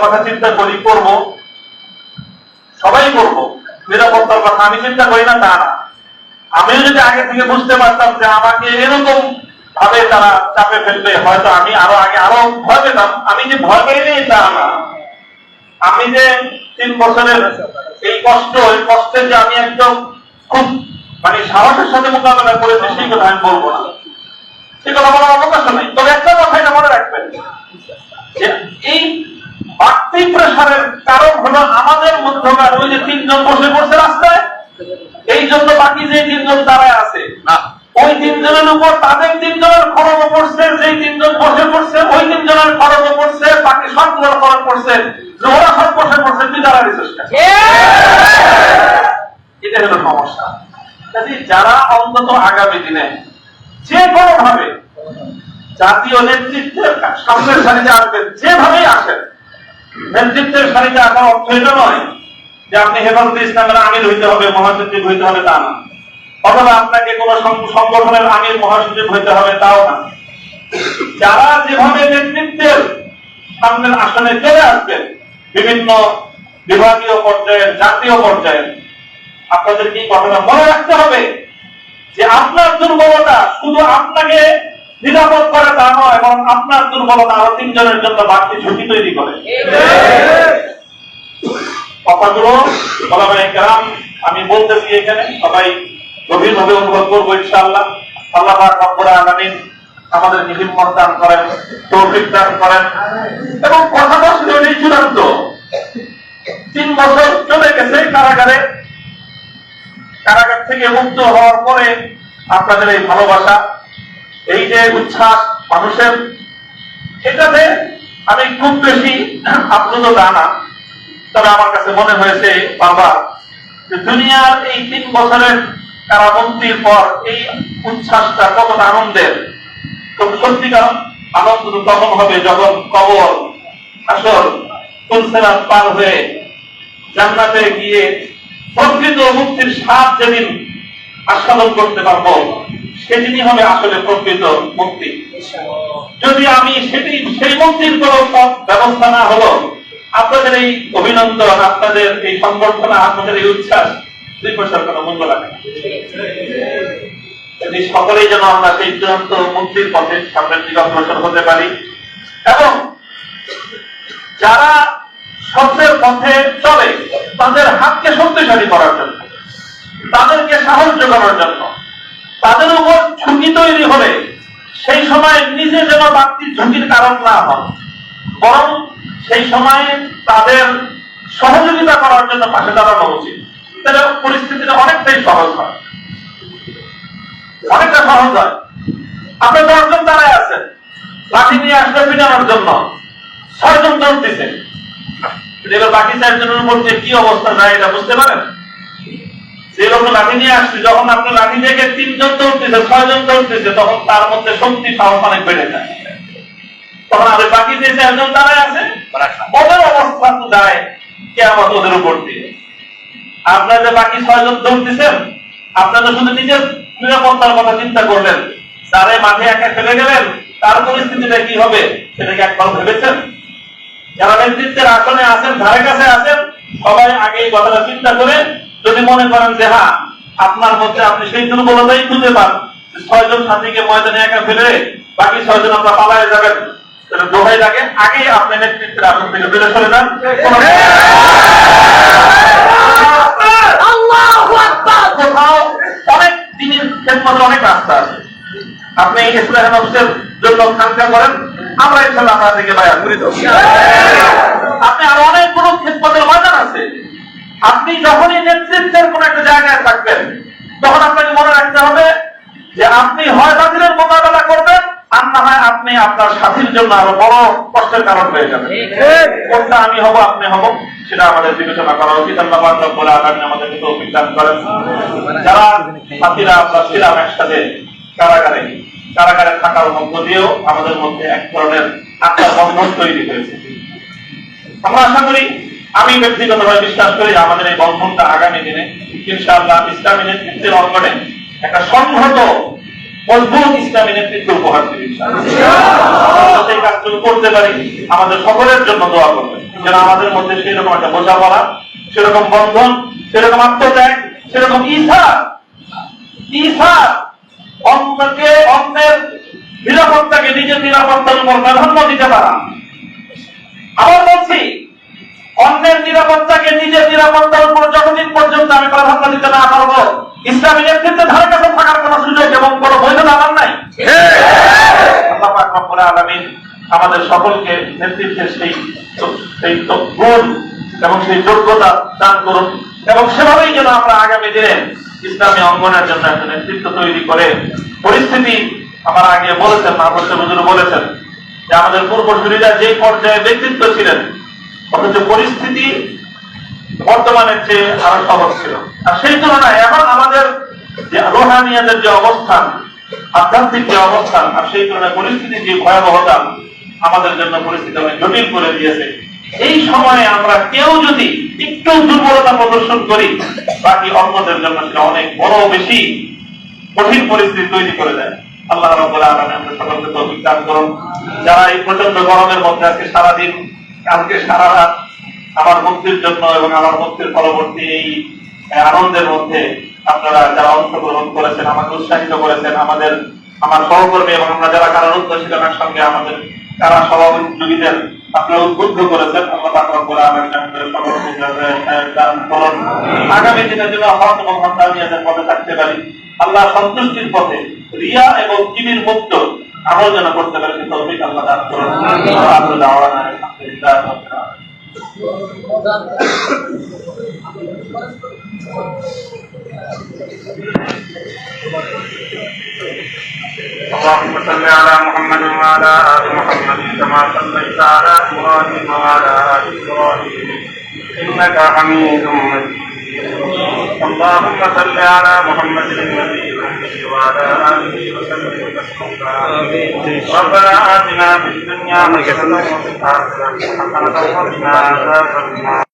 কথা চিন্তা করি, করব, সবাই করব। নিরাপত্তার কথা আমি চিন্তা করি না তা না। আমি যদি আগে থেকে বুঝতে পারতাম যে আমাকে এরকম ভাবে তারা চাপে ফেলবে, হয়তো আমি আরো ভয় পেতাম। আমি যে ভয় পেয়ে নেই তা না। আমি যে 3 বছরের এই কষ্টে যে আমি একদম খুব সাহসের সাথে মোকাবেলা করেছি সেই কথা আমি বলবো না, সে কথা বলার অবকাশ নেই। তবে একটা কথা এটা মনে রাখবেন যে এই বাড়তি প্রেসারের কারণ হলো আমাদের মধ্যকার ওই যে 3 জন বসে পড়ছে রাস্তায়, এই জন্য বাকি যে 3 জন দাঁড়ায় আছে ওই 3 জনের উপর তাদের 3 জনের খরচ পড়ছে, যেই 3 জন বসে পড়ছে ওই 3 জনের খরচ পড়ছে, বাকি সবগুলোর খরচ পড়ছে, ওরা সব বসে পড়ছে, তুই দাঁড়াবি চেষ্টা। এটা হলো সমস্যা। যারা অন্তত আগামী দিনে যে কোনো ভাবে জাতীয় নেতৃত্বের সামনের সারিতে আসবেন, যেভাবেই আসেন, নেতৃত্বের সারিতে আসার অর্থ এটা নয় যে আপনি হেফাজতে ইসলামের আমির হইতে হবে, মহাসচিব হইতে হবে, তা না। অথবা আপনাকে কোন সংগঠনের আমির মহাসচিব হইতে হবে, তাও না। যারা যেভাবে নেতৃত্বের সামনের আসনে চলে আসবেন, বিভিন্ন বিভাগীয় পর্যায়ে, জাতীয় পর্যায়ে, আপনাদের কি কথাটা মনে রাখতে হবে যে আপনার দুর্বলতা শুধু আপনাকে নিরাপদ করে তা নয়, এবং আপনার দুর্বলতা আরো 3 জনের জন্য বাড়তি ঝুঁকি তৈরি করে। কথাগুলো আমি বলতেছি এখানে সবাই গভীরভাবে অনুভব করবো ইনশাআল্লাহ। আল্লাহ পাক রব্বুল আলামিন আমাদেরকে হিম্মত দান করেন, তৌফিক দান করেন। এবং কথাটা শুধু এই চূড়ান্ত 3 বছর চলে গেছে কারাগার থেকে মুক্ত হওয়ার পরে আপনাদের এই ভালোবাসা, এই যে উচ্ছ্বাস মানুষের, এটাতে আমি খুব বেশি আপ্লুত তা না। তবে আমার কাছে মনে হয়েছে বারবার যে দুনিয়ার এই 3 বছরের কারাবন্দির পর এই উচ্ছ্বাসটা কতটা আনন্দের। তো সত্যিকার আনন্দ তখন হবে যখন কবর, হাসর, ফুলসেরাত পার হয়ে জান্নাতে গিয়ে প্রকৃত মুক্তির স্বাদ যেদিন আস্বাদন করতে পারবো, সেদিনই হবে আসলে প্রকৃত মুক্তি। যদি আমি সেই মুক্তির কোন ব্যবস্থা না হলো, আপনাদের এই অভিনন্দন, আপনাদের এই সংবর্ধনা, আপনাদের এই উচ্ছ্বাস 2 পয়সার কোন মূল্য লাগে না। যদি সকলেই যেন আমরা সেই চূড়ান্ত মুক্তির পথে সামনের দিকে অগ্রসর হতে পারি, এবং যারা সত্যের পথে চলে তাদের হাতকে শক্তিশালী করার জন্য, তাদেরকে সাহস যোগানোর জন্য, তাদের উপর ঝুঁকি তৈরি হলে সেই সময় নিজে যেন বাড়তি ঝুঁকির কারণ না হয়, বরং সেই সময় তাদের সহযোগিতা করার জন্য পাশে দাঁড়ানো উচিত। তাহলে পরিস্থিতিটা অনেকটাই সহজ হয়, অনেকটা সহজ হয়। আপনি 10 জন দাঁড়ায় আছেন, লাঠি নিয়ে আসলে পিটানোর জন্য 6 জন দৌড় দিচ্ছে, বাকি 4 জনের উপর যে কি অবস্থা যায় এটা বুঝতে পারেন? যে লোক লাঠি নিয়ে আসছে, যখন আপনি লাঠি থেকে 3 জন দৌড়তেছে, 6 জন দৌড়তেছে, তখন তার মধ্যে শক্তি সাহস অনেক বেড়ে যায়। তখন আর বাকি যে 4 জন দাঁড়ায় আছে ওদের অবস্থা তো যায় কিয়ামত ওদের উপর দিয়ে। আপনারা যে বাকি 6 জন দৌড়তেছেন, আপনারা শুধু নিজের নিরাপত্তার কথা চিন্তা করলেন, তারে মাঠে একা ফেলে গেলেন, তার পরিস্থিতিটা কি হবে সেটা কি একবার ভেবেছেন? যারা নেতৃত্বের আসনে আছেন, ধারে কাছে আছেন, সবাই আগে এই কথাটা চিন্তা করে যদি মনে করেন যে হ্যাঁ আপনার মধ্যে আপনি সেই দুর্বলতাই খুঁজে পান, 6 জন সাথীকে ময়দানে একা ফেলে বাকি 6 জন আমরা পালায় যাবেন, দোহাই লাগে আগে আপনি নেতৃত্বের আসন থেকে বেড়ে চলে যান। কোথাও অনেক দিনের ক্ষেত্রে অনেক রাস্তা আছে, আপনি ইসলাহ নফসের জন্য খানকা করেন, আমরা ইনশাআল্লাহ আপনাদেরকে বায়াত করে দেব। আপনি আরো অনেকগুলো ক্ষেত্রের ময়দান আছে। আপনি যখনই নেতৃত্বের কোন একটা জায়গায় থাকবেন, তখন আপনাকে মনে রাখতে হবে যে আপনি হয় বাতিলের মোকাবেলা করবেন, আর না হয় আপনি আপনার সাথীর জন্য আরো বড় কষ্টের কারণ হয়ে যাবে। কোনটা আমি হব, আপনি হব, সেটা আমাদের বিবেচনা করা উচিত। আল্লাহ পাক রব্বুল আলামিন আমাদেরকে তৌফিক দান করেন। যারা সাথীরা আমরা ছিলাম একসাথে কারাগারে থাকার মধ্য দিয়েও আমাদের মধ্যে এক ধরনের আত্মার বন্ধন তৈরি হয়েছে। আমরা আশা করি, আমি ব্যক্তিগতভাবে বিশ্বাস করি আমাদের এই বন্ধনটা আগামী দিনে ইনশাআল্লাহ ইসলামী নেতৃত্বের অঙ্গনে একটা সংহত মজবুত ইসলামী নেতৃত্ব উপহার দিবে সেই কাজটুকু করতে পারি। আমাদের সকলের জন্য দোয়া করবেন যেন আমাদের মধ্যে সেরকম একটা বোঝাপড়া, সেরকম বন্ধন, সেরকম আত্মত্যাগ, সেরকম অন্যের নিরাপত্তাকে নিজের নিরাপত্তার উপর প্রাধান্য দিতে পারা। আবার বলছি, অন্যের নিরাপত্তাকে নিজের নিরাপত্তার উপর যতদিন পর্যন্ত আমি প্রাধান্য দিতে না পারবো, ইসলামী নেতৃত্বের ধারে কাছে থাকার কোন সুযোগ এবং কোন বৈধতা আমার নাই। আল্লাহ পাক রব্বুল আলামিন আমাদের সকলকে নেতৃত্বের সেই গুণ এবং সেই যোগ্যতা দান করুন, এবং সেভাবেই যেন আমরা আগামী দিনে ইসলামী অঙ্গনের জন্য একটা নেতৃত্ব তৈরি করে পরিস্থিতি, আমার আগে বলেছেন, মাহবুব হুজুর বলেছেন যে আমাদের পূর্বসূরীরা যে পর্যায়ে ব্যক্তিত্ব ছিলেন, অথচ পরিস্থিতি বর্তমানের চেয়ে আরো সহজ ছিল। আর সেই তুলনায় এখন আমাদের যে রোহানিয়াদের যে অবস্থান, আধ্যাত্মিক যে অবস্থান, আর সেই তুলনায় পরিস্থিতির যে ভয়াবহতা আমাদের জন্য পরিস্থিতি অনেক জটিল করে দিয়েছে। এই সময়ে আমরা কেউ যদি একটু দুর্বলতা প্রদর্শন করি, বাকি অন্যদের জন্য সেটা অনেক বড় বেশি কঠিন পরিস্থিতি তৈরি করে দেয়। আল্লাহ রাব্বুল আলামিন আমাদের সকলকে তৌফিক দান করুন। যারা এই প্রচন্ড গরমের মধ্যে আজকে সারাদিন, কালকে সারা রাত আমার মুক্তির জন্য এবং আমার মুক্তির পরবর্তী এই আনন্দের মধ্যে আপনারা যারা অংশগ্রহণ করেছেন, আমাকে উৎসাহিত করেছেন, আমার সহকর্মী এবং আমরা যারা কারারুদ্ধ ছিলাম একসঙ্গে, আমাদের কারা সহযোগীদের আপনারা উদ্বুদ্ধ করেছেন। আল্লাহ পাক রব্বুল আলামিন আমাদের সকলকে দান করুন। আগামী দিনের জন্য হক এবং হকদানিয়াতের পথে থাকতে পারি, আল্লাহ সন্তুষ্টির পথে রিয়া এবং কিবির মুক্ত আমল যেন করতে পারি, তৌফিক আল্লাহ দান করুন। আল্লাহু দাওয়ানা আলহামদুলিল্লাহ রাব্বিল আলামিন। اللهم صل على محمد وعلى آل محمد كما صليت على إبراهيم وعلى آل إبراهيم إنك حميد مجيد. اللهم صل على محمد النبي وعلى آله وسلم تسليما. ربنا آتنا في الدنيا حسنة وفي الآخرة حسنة وقنا عذاب النار.